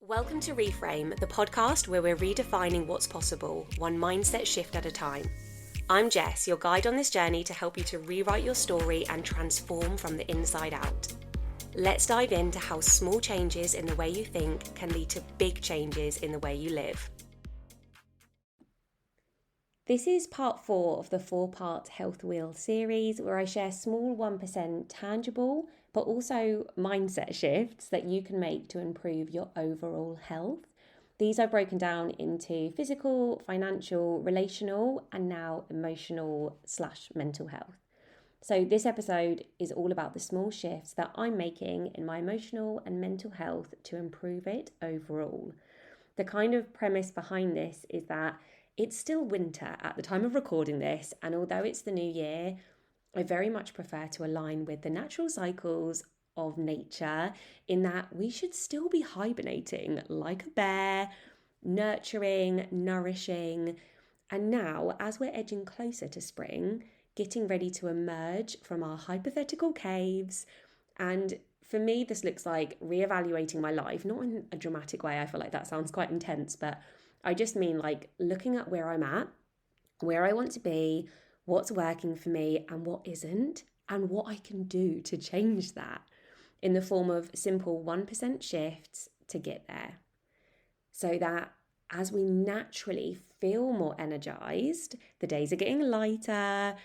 Welcome to Reframe, the podcast where we're redefining what's possible, one mindset shift at a time. I'm Jess, your guide on this journey to help you to rewrite your story and transform from the inside out. Let's dive into how small changes in the way you think can lead to big changes in the way you live. This is part 4 of the 4-part Health Wheel series where I share small 1% tangible but also mindset shifts that you can make to improve your overall health. These are broken down into physical, financial, relational, and now emotional/mental health. So this episode is all about the small shifts that I'm making in my emotional and mental health to improve it overall. The kind of premise behind this is that it's still winter at the time of recording this, and although it's the new year, I very much prefer to align with the natural cycles of nature in that we should still be hibernating like a bear, nurturing, nourishing, and now, as we're edging closer to spring, getting ready to emerge from our hypothetical caves. And for me, this looks like reevaluating my life, not in a dramatic way. I feel like that sounds quite intense, but I just mean like looking at where I'm at, where I want to be, what's working for me and what isn't, and what I can do to change that in the form of simple 1% shifts to get there. So that as we naturally feel more energized, the days are getting lighter,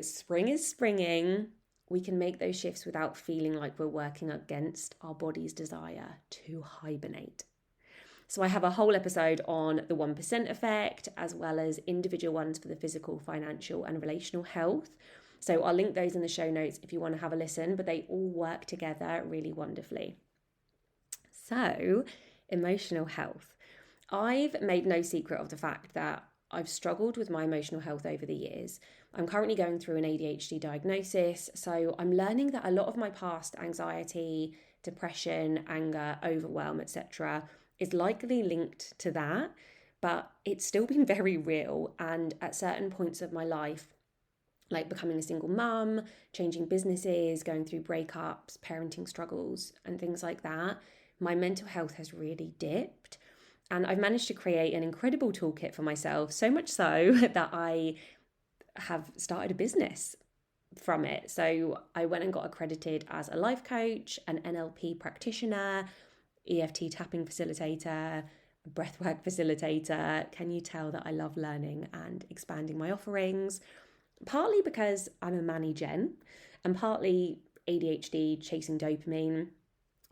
spring is springing, we can make those shifts without feeling like we're working against our body's desire to hibernate. So I have a whole episode on the 1% effect, as well as individual ones for the physical, financial, and relational health. So I'll link those in the show notes if you want to have a listen, but they all work together really wonderfully. So, emotional health. I've made no secret of the fact that I've struggled with my emotional health over the years. I'm currently going through an ADHD diagnosis, so I'm learning that a lot of my past anxiety, depression, anger, overwhelm, etc., is likely linked to that, but it's still been very real. And at certain points of my life, like becoming a single mum, changing businesses, going through breakups, parenting struggles, and things like that, my mental health has really dipped. And I've managed to create an incredible toolkit for myself, so much so that I have started a business from it. So I went and got accredited as a life coach, an NLP practitioner, EFT tapping facilitator, breathwork facilitator. Can you tell that I love learning and expanding my offerings? Partly because I'm a Manny Gen, and partly ADHD, chasing dopamine,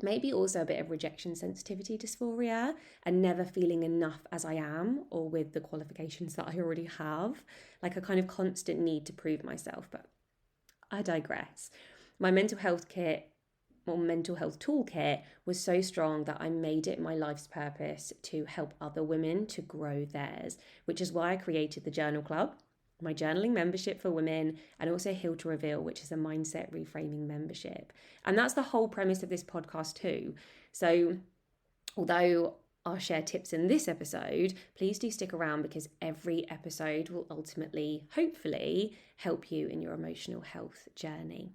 maybe also a bit of rejection sensitivity dysphoria and never feeling enough as I am or with the qualifications that I already have, like a kind of constant need to prove myself. But I digress. My mental health toolkit was so strong that I made it my life's purpose to help other women to grow theirs, which is why I created the Journal Club, my journaling membership for women, and also Heal to Reveal, which is a mindset reframing membership. And that's the whole premise of this podcast too. So although I'll share tips in this episode, please do stick around because every episode will ultimately, hopefully, help you in your emotional health journey.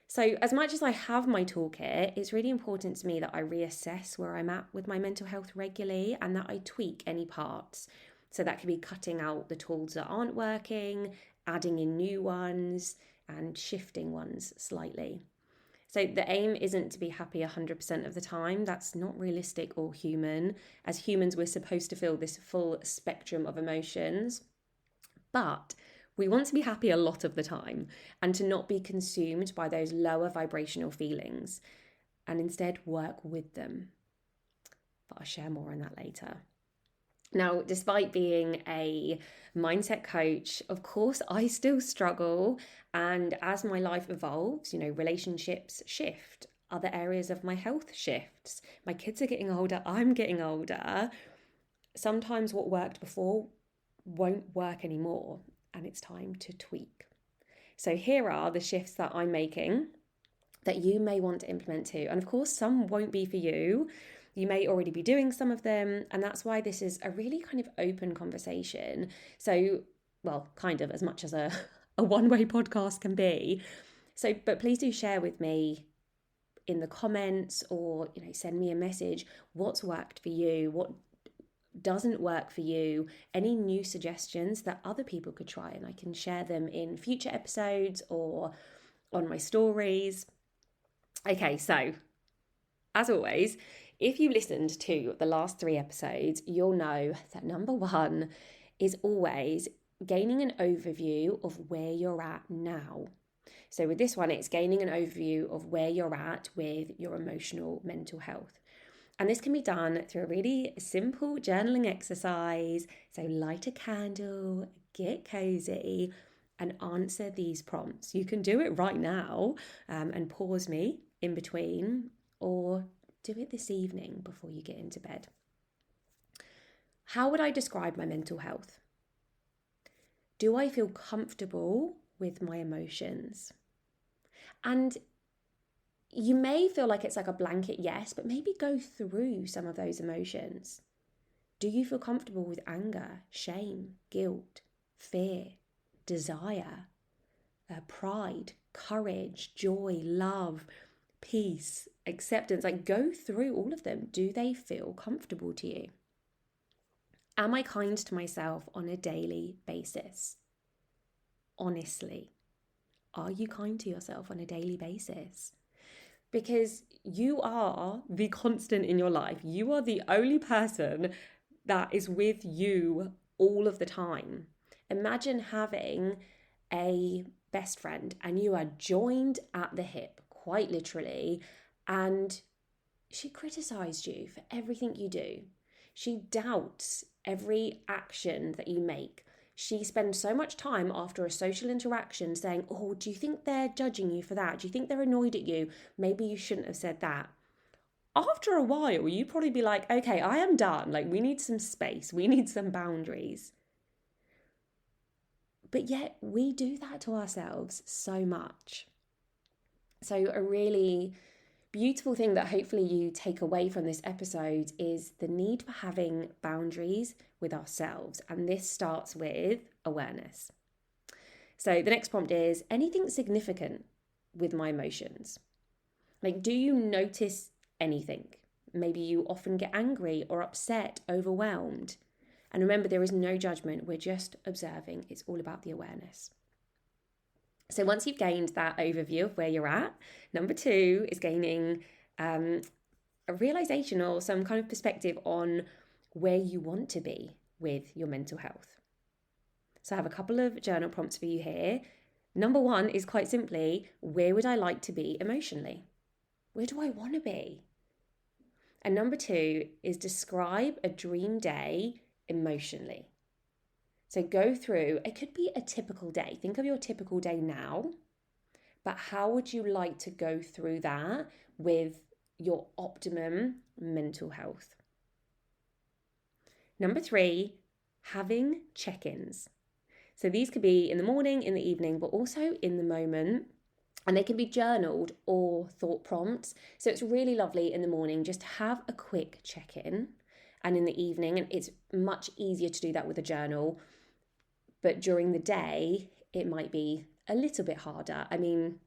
So as much as I have my toolkit, it's really important to me that I reassess where I'm at with my mental health regularly and that I tweak any parts. So that could be cutting out the tools that aren't working, adding in new ones, and shifting ones slightly. So the aim isn't to be happy 100% of the time. That's not realistic or human. As humans, we're supposed to feel this full spectrum of emotions. But we want to be happy a lot of the time and to not be consumed by those lower vibrational feelings and instead work with them. But I'll share more on that later. Now, despite being a mindset coach, of course, I still struggle. And as my life evolves, relationships shift, other areas of my health shifts. My kids are getting older, I'm getting older. Sometimes what worked before won't work anymore, and it's time to tweak. So here are the shifts that I'm making that you may want to implement too. And of course, some won't be for you. You may already be doing some of them, and that's why this is a really kind of open conversation. So, well, kind of as much as a one-way podcast can be. So, but please do share with me in the comments, or send me a message what's worked for you, what doesn't work for you, any new suggestions that other people could try, and I can share them in future episodes or on my stories. Okay, so as always, if you listened to the last 3 episodes, you'll know that number 1 is always gaining an overview of where you're at now. So with this one, it's gaining an overview of where you're at with your emotional mental health. And this can be done through a really simple journaling exercise. So light a candle, get cozy, and answer these prompts. You can do it right now and pause me in between, or do it this evening before you get into bed. How would I describe my mental health? Do I feel comfortable with my emotions? And you may feel like it's like a blanket yes, but maybe go through some of those emotions. Do you feel comfortable with anger, shame, guilt, fear, desire, pride, courage, joy, love, peace, acceptance? Like, go through all of them. Do they feel comfortable to you? Am I kind to myself on a daily basis? Honestly, are you kind to yourself on a daily basis? Because you are the constant in your life. You are the only person that is with you all of the time. Imagine having a best friend and you are joined at the hip, quite literally, and she criticized you for everything you do. She doubts every action that you make. She spends so much time after a social interaction saying, oh, do you think they're judging you for that? Do you think they're annoyed at you? Maybe you shouldn't have said that. After a while, you probably be like, okay, I am done. Like, we need some space. We need some boundaries. But yet we do that to ourselves so much. So a really beautiful thing that hopefully you take away from this episode is the need for having boundaries with ourselves. And this starts with awareness. So the next prompt is anything significant with my emotions? Like, do you notice anything? Maybe you often get angry or upset, overwhelmed. And remember, there is no judgment. We're just observing. It's all about the awareness. So once you've gained that overview of where you're at, number 2 is gaining a realization or some kind of perspective on where you want to be with your mental health. So I have a couple of journal prompts for you here. Number 1 is quite simply, where would I like to be emotionally? Where do I want to be? And number 2 is describe a dream day emotionally. So go through, it could be a typical day. Think of your typical day now, but how would you like to go through that with your optimum mental health? Number 3, having check-ins. So these could be in the morning, in the evening, but also in the moment. And they can be journaled or thought prompts. So it's really lovely in the morning just to have a quick check-in. And in the evening, and it's much easier to do that with a journal. But during the day, it might be a little bit harder. I mean,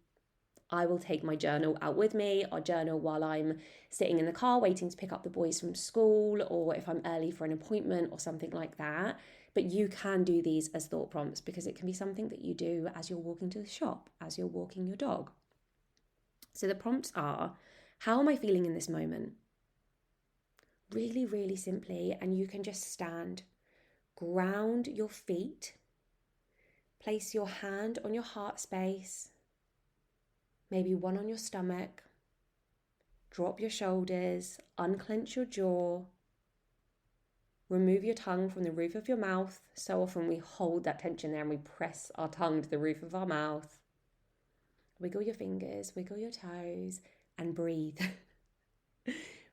I will take my journal out with me. I'll journal while I'm sitting in the car waiting to pick up the boys from school, or if I'm early for an appointment or something like that. But you can do these as thought prompts because it can be something that you do as you're walking to the shop, as you're walking your dog. So the prompts are, how am I feeling in this moment? Really, really simply, and you can just stand, ground your feet, place your hand on your heart space, maybe one on your stomach, drop your shoulders, unclench your jaw, remove your tongue from the roof of your mouth. So often we hold that tension there and we press our tongue to the roof of our mouth. Wiggle your fingers, wiggle your toes, and breathe.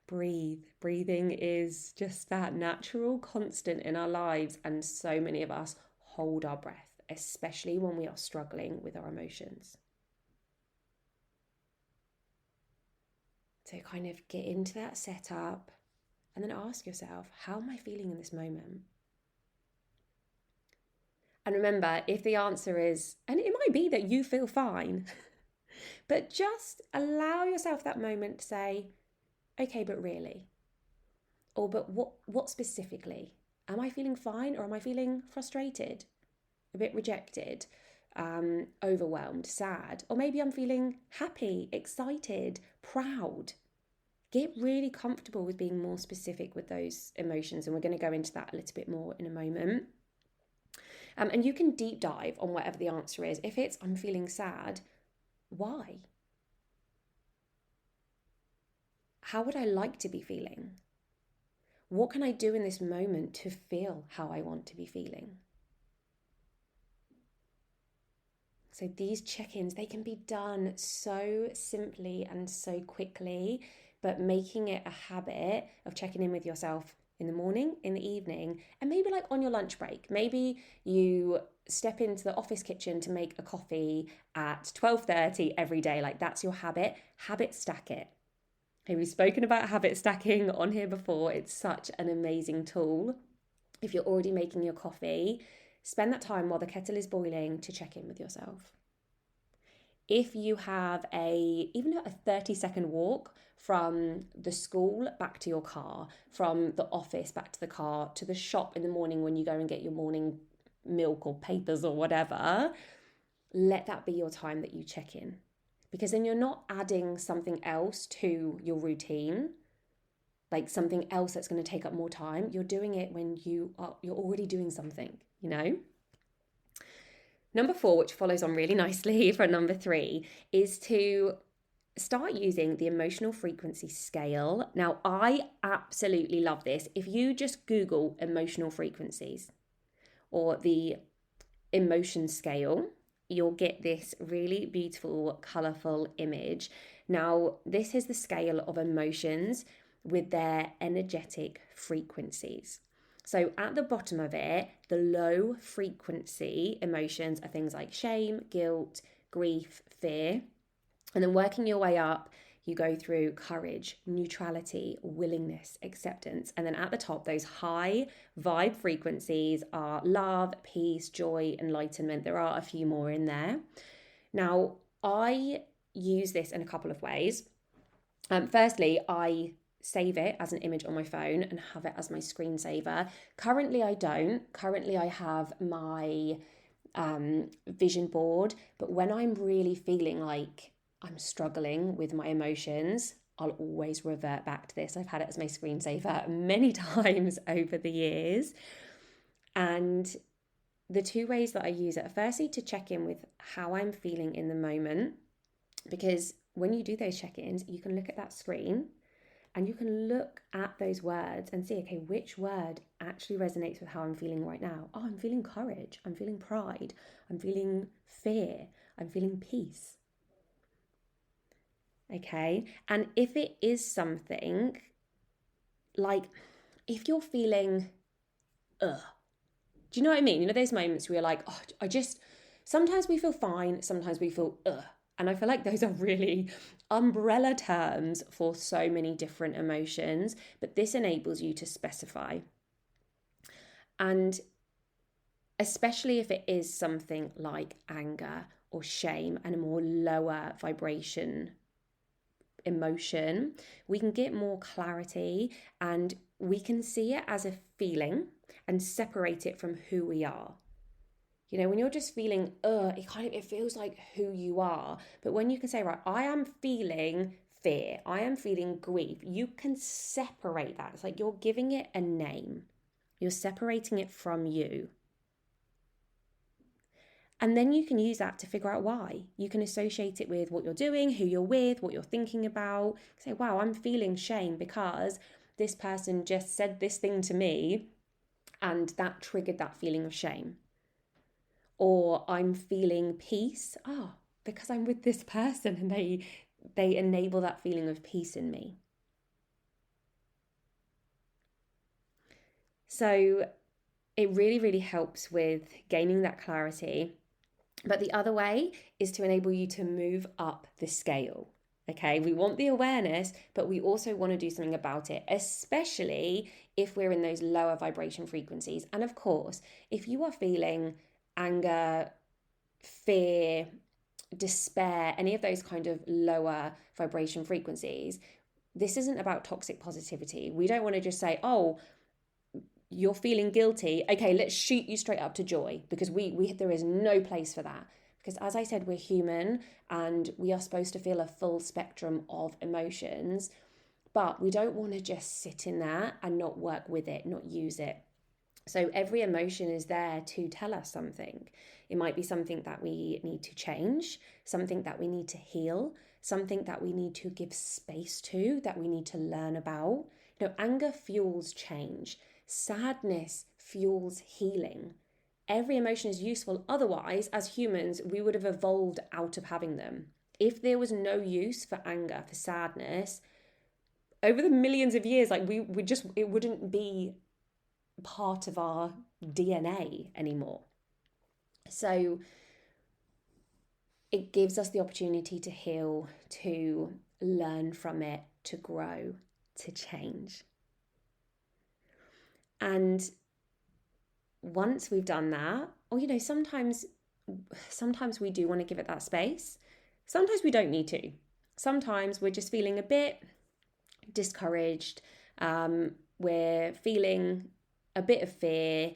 Breathe. Breathing is just that natural constant in our lives, and so many of us hold our breath, especially when we are struggling with our emotions. So kind of get into that setup and then ask yourself, how am I feeling in this moment? And remember, if the answer is, and it might be that you feel fine, But just allow yourself that moment to say, okay, but really? Or but what specifically? Am I feeling fine or am I feeling frustrated, a bit rejected, overwhelmed, sad? Or maybe I'm feeling happy, excited, proud. Get really comfortable with being more specific with those emotions. And we're going to go into that a little bit more in a moment. And you can deep dive on whatever the answer is. If it's, I'm feeling sad, why? How would I like to be feeling? What can I do in this moment to feel how I want to be feeling? So these check-ins, they can be done so simply and so quickly, but making it a habit of checking in with yourself in the morning, in the evening, and maybe like on your lunch break. Maybe you step into the office kitchen to make a coffee at 12:30 every day. Like that's your habit. Habit stack it. Okay, we've spoken about habit stacking on here before. It's such an amazing tool. If you're already making your coffee, spend that time while the kettle is boiling to check in with yourself. If you have even a 30-second walk from the school back to your car, from the office back to the car, to the shop in the morning when you go and get your morning milk or papers or whatever, let that be your time that you check in. Because then you're not adding something else to your routine, like something else that's going to take up more time. You're doing it when you're already doing something, you know? Number 4, which follows on really nicely from number 3, is to start using the emotional frequency scale. Now, I absolutely love this. If you just Google emotional frequencies or the emotion scale, you'll get this really beautiful, colourful image. Now, this is the scale of emotions with their energetic frequencies. So at the bottom of it, the low frequency emotions are things like shame, guilt, grief, fear. And then working your way up, you go through courage, neutrality, willingness, acceptance. And then at the top, those high vibe frequencies are love, peace, joy, enlightenment. There are a few more in there. Now, I use this in a couple of ways. Firstly, I save it as an image on my phone and have it as my screensaver. Currently, I don't. Currently, I have my vision board. But when I'm really feeling like I'm struggling with my emotions, I'll always revert back to this. I've had it as my screensaver many times over the years. And the 2 ways that I use it are firstly to check in with how I'm feeling in the moment, because when you do those check-ins, you can look at that screen and you can look at those words and see, okay, which word actually resonates with how I'm feeling right now? Oh, I'm feeling courage. I'm feeling pride. I'm feeling fear. I'm feeling peace. Okay. And if it is something like, if you're feeling, do you know what I mean? You know, those moments where you're like, sometimes we feel fine, sometimes we feel, And I feel like those are really umbrella terms for so many different emotions, but this enables you to specify. And especially if it is something like anger or shame and a more lower vibration emotion, we can get more clarity and we can see it as a feeling and separate it from who we are. You know, when you're just feeling, it feels like who you are. But when you can say, right, I am feeling fear, I am feeling grief, you can separate that. It's like you're giving it a name. You're separating it from you. And then you can use that to figure out why. You can associate it with what you're doing, who you're with, what you're thinking about. Say, wow, I'm feeling shame because this person just said this thing to me and that triggered that feeling of shame. Or I'm feeling peace, because I'm with this person and they enable that feeling of peace in me. So it really, really helps with gaining that clarity. But the other way is to enable you to move up the scale. Okay, we want the awareness, but we also want to do something about it, especially if we're in those lower vibration frequencies. And of course, if you are feeling anger, fear, despair, any of those kind of lower vibration frequencies, this isn't about toxic positivity. We don't want to just say, oh, you're feeling guilty. Okay, let's shoot you straight up to joy, because we there is no place for that. Because as I said, we're human and we are supposed to feel a full spectrum of emotions, but we don't want to just sit in that and not work with it, not use it. So every emotion is there to tell us something. It might be something that we need to change, something that we need to heal, something that we need to give space to, that we need to learn about. Anger fuels change. Sadness fuels healing. Every emotion is useful. Otherwise, as humans, we would have evolved out of having them. If there was no use for anger, for sadness, over the millions of years, like it wouldn't be part of our DNA anymore. So it gives us the opportunity to heal, to learn from it, to grow, to change. And once we've done that, or sometimes we do want to give it that space. Sometimes we don't need to. Sometimes we're just feeling a bit discouraged. We're feeling a bit of fear,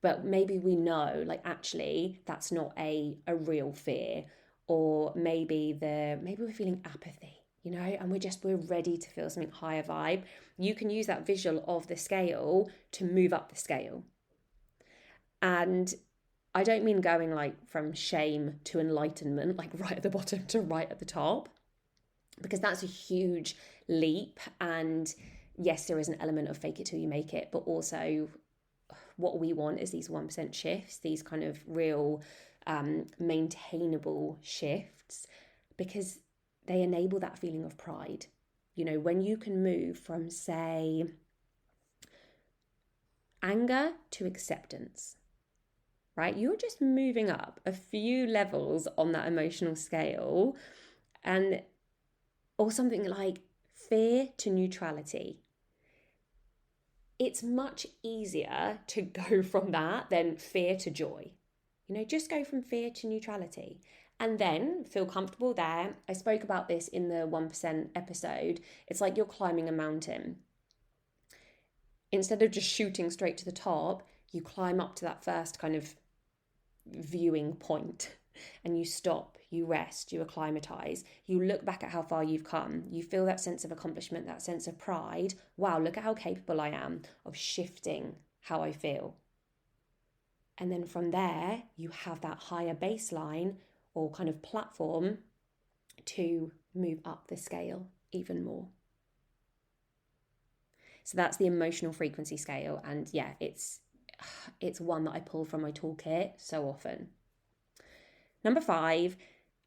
but maybe we know, like, actually that's not a real fear. Or maybe we're feeling apathy, and we're ready to feel something higher vibe. You can use that visual of the scale to move up the scale. And I don't mean going like from shame to enlightenment, like right at the bottom to right at the top, because that's a huge leap. And yes, there is an element of fake it till you make it, but also what we want is these 1% shifts, these kind of real maintainable shifts, because they enable that feeling of pride. When you can move from, say, anger to acceptance, right? You're just moving up a few levels on that emotional scale, or something like fear to neutrality. It's much easier to go from that than fear to joy. Just go from fear to neutrality and then feel comfortable there. I spoke about this in the 1% episode. It's like you're climbing a mountain. Instead of just shooting straight to the top, you climb up to that first kind of viewing point and you stop, you rest, you acclimatize, you look back at how far you've come, you feel that sense of accomplishment, that sense of pride. Wow, look at how capable I am of shifting how I feel. And then from there, you have that higher baseline or kind of platform to move up the scale even more. So that's the emotional frequency scale. And yeah, it's one that I pull from my toolkit so often. Number 5,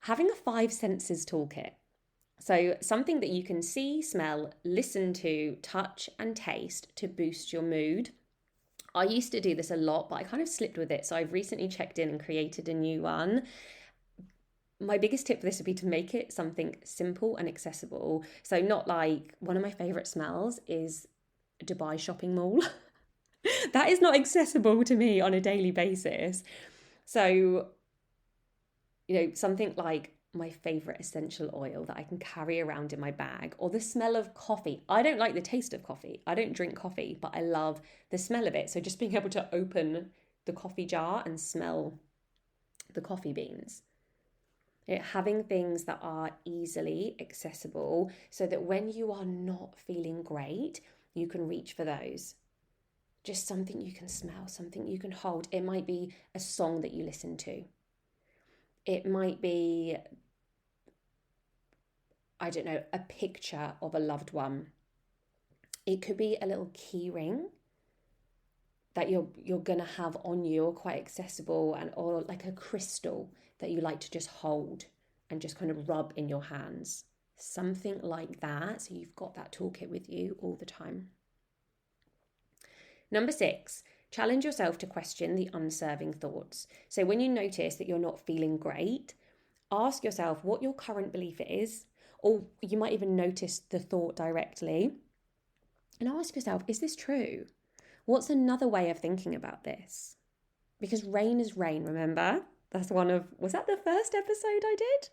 having a 5 senses toolkit. So something that you can see, smell, listen to, touch, and taste to boost your mood. I used to do this a lot, but I kind of slipped with it. So I've recently checked in and created a new one. My biggest tip for this would be to make it something simple and accessible. So not like, one of my favorite smells is Dubai shopping mall. That is not accessible to me on a daily basis. So, something like my favorite essential oil that I can carry around in my bag, or the smell of coffee. I don't like the taste of coffee. I don't drink coffee, but I love the smell of it. So just being able to open the coffee jar and smell the coffee beans. Having things that are easily accessible so that when you are not feeling great, you can reach for those. Just something you can smell, something you can hold. It might be a song that you listen to. It might be, I don't know, a picture of a loved one. It could be a little key ring that you're gonna have on you, or quite accessible, or like a crystal that you like to just hold and just kind of rub in your hands. Something like that, so you've got that toolkit with you all the time. Number 6, challenge yourself to question the unserving thoughts. So when you notice that you're not feeling great, ask yourself what your current belief is, or you might even notice the thought directly, and ask yourself, is this true? What's another way of thinking about this? Because rain is rain, remember? That's was that the first episode I did?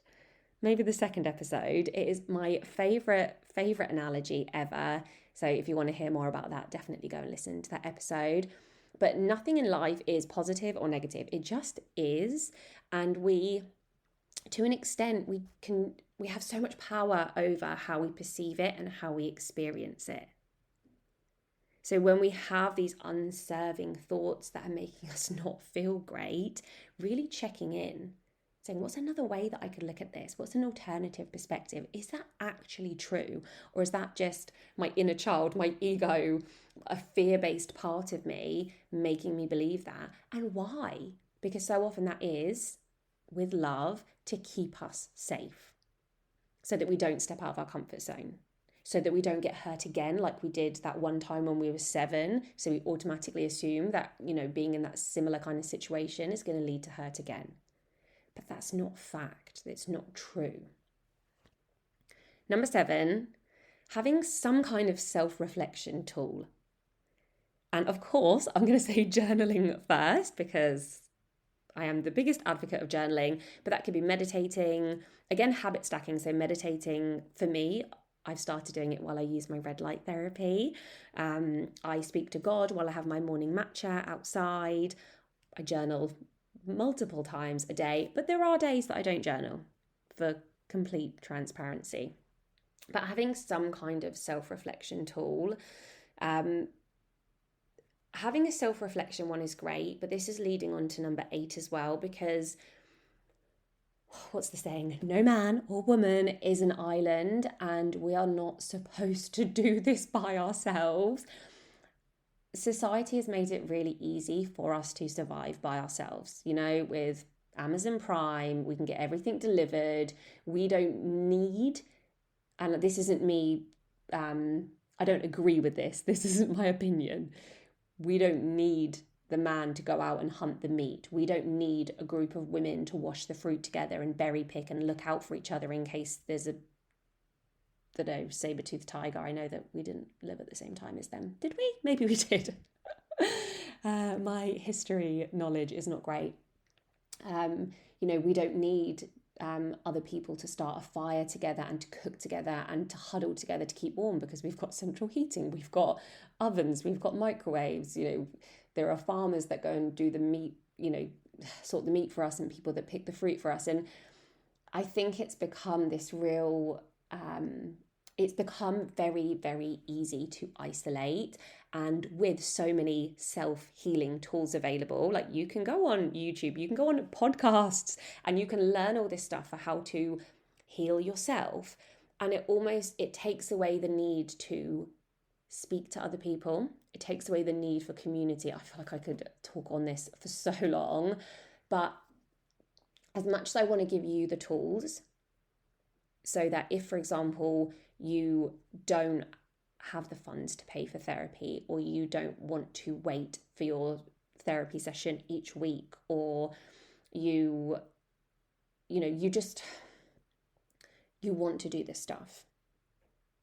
Maybe the second episode. It is my favorite analogy ever. So if you want to hear more about that, definitely go and listen to that episode. But nothing in life is positive or negative. It just is. And we, to an extent, we have so much power over how we perceive it and how we experience it. So when we have these unserving thoughts that are making us not feel great, really checking in, saying, what's another way that I could look at this? What's an alternative perspective? Is that actually true? Or is that just my inner child, my ego, a fear-based part of me making me believe that? And why? Because so often that is with love to keep us safe so that we don't step out of our comfort zone, so that we don't get hurt again like we did that one time when we were 7. So we automatically assume that, being in that similar kind of situation is going to lead to hurt again. But that's not fact. It's not true. Number 7, having some kind of self-reflection tool. And of course, I'm going to say journaling first because I am the biggest advocate of journaling, but that could be meditating. Again, habit stacking. So meditating, for me, I've started doing it while I use my red light therapy. I speak to God while I have my morning matcha outside. I journal multiple times a day, but there are days that I don't journal, for complete transparency. But having some kind of self-reflection tool, having a self-reflection one is great, but this is leading on to number 8 as well, because what's the saying? No man or woman is an island, and we are not supposed to do this by ourselves. Society has made it really easy for us to survive by ourselves. With Amazon Prime, we can get everything delivered. We don't need, and this isn't me, I don't agree with this. This isn't my opinion. We don't need the man to go out and hunt the meat. We don't need a group of women to wash the fruit together and berry pick and look out for each other in case there's a saber-toothed tiger. I know that we didn't live at the same time as them. Did we? Maybe we did. My history knowledge is not great. We don't need other people to start a fire together and to cook together and to huddle together to keep warm, because we've got central heating, we've got ovens, we've got microwaves. There are farmers that go and do the meat, sort the meat for us, and people that pick the fruit for us. And I think it's become this real, it's become very, very easy to isolate. And with so many self-healing tools available, like you can go on YouTube, you can go on podcasts, and you can learn all this stuff for how to heal yourself. And it takes away the need to speak to other people. It takes away the need for community. I feel like I could talk on this for so long, but as much as I want to give you the tools so that if, for example, you don't have the funds to pay for therapy, or you don't want to wait for your therapy session each week, or you want to do this stuff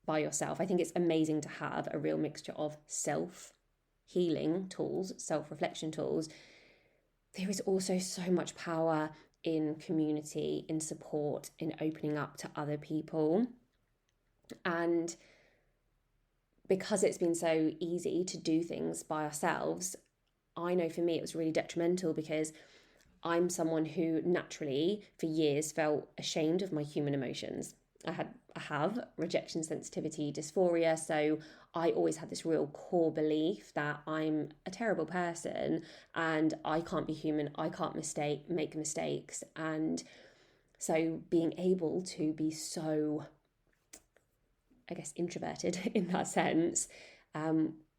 by yourself, I think it's amazing to have a real mixture of self-healing tools, self-reflection tools. There is also so much power in community, in support, in opening up to other people. And because it's been so easy to do things by ourselves, I know for me it was really detrimental, because I'm someone who naturally for years felt ashamed of my human emotions. I have rejection sensitivity dysphoria, so I always had this real core belief that I'm a terrible person and I can't be human, I can't make mistakes. And so being able to be so, I guess, introverted in that sense,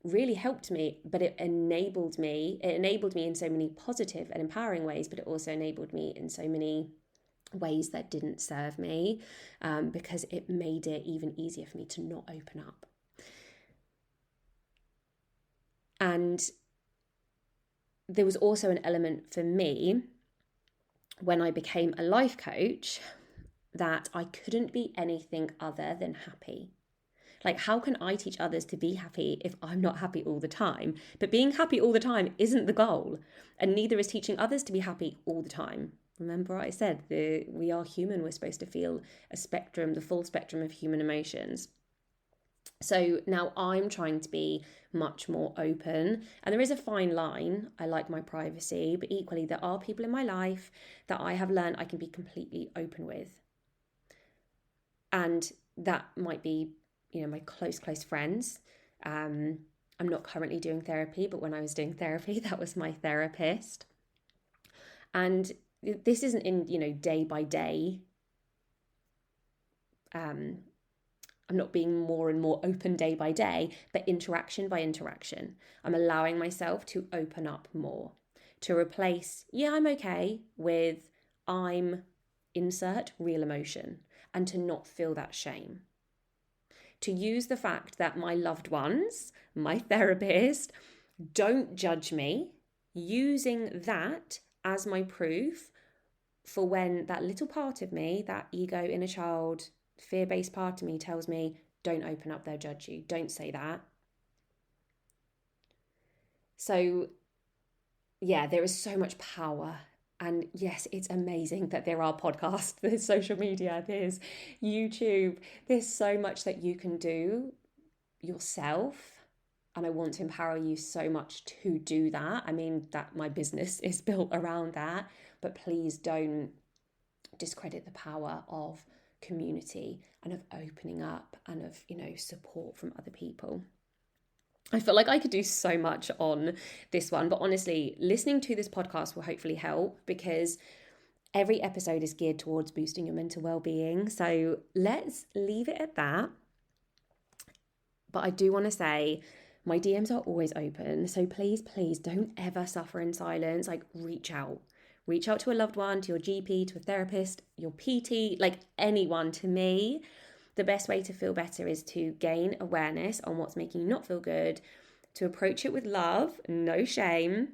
really helped me. But it enabled me in so many positive and empowering ways, but it also enabled me in so many ways that didn't serve me, because it made it even easier for me to not open up. And there was also an element for me when I became a life coach that I couldn't be anything other than happy. Like, how can I teach others to be happy if I'm not happy all the time? But being happy all the time isn't the goal, and neither is teaching others to be happy all the time. Remember what I said, we are human, we're supposed to feel a spectrum, the full spectrum of human emotions. So now I'm trying to be much more open, and there is a fine line. I like my privacy, but equally, there are people in my life that I have learned I can be completely open with. And that might be, my close friends. I'm not currently doing therapy, but when I was doing therapy, that was my therapist. And this isn't in, day by day. I'm not being more and more open day by day, but interaction by interaction. I'm allowing myself to open up more, to replace, yeah, I'm okay, with I'm insert real emotion, and to not feel that shame. To use the fact that my loved ones, my therapist, don't judge me, using that as my proof for when that little part of me, that ego inner child, fear-based part of me tells me, don't open up, they'll judge you. Don't say that. So, yeah, there is so much power. And yes, it's amazing that there are podcasts, there's social media, there's YouTube, there's so much that you can do yourself. And I want to empower you so much to do that. I mean, that my business is built around that, but please don't discredit the power of community and of opening up and of, support from other people. I feel like I could do so much on this one, but honestly, listening to this podcast will hopefully help, because every episode is geared towards boosting your mental well-being. So let's leave it at that. But I do want to say, my DMs are always open. So please don't ever suffer in silence. Like, reach out. Reach out to a loved one, to your GP, to a therapist, your PT, like anyone. To me, the best way to feel better is to gain awareness on what's making you not feel good, to approach it with love, no shame,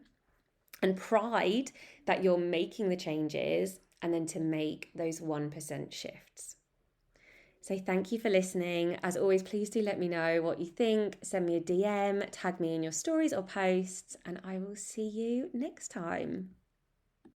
and pride that you're making the changes, and then to make those 1% shifts. So thank you for listening. As always, please do let me know what you think. Send me a DM, tag me in your stories or posts, and I will see you next time.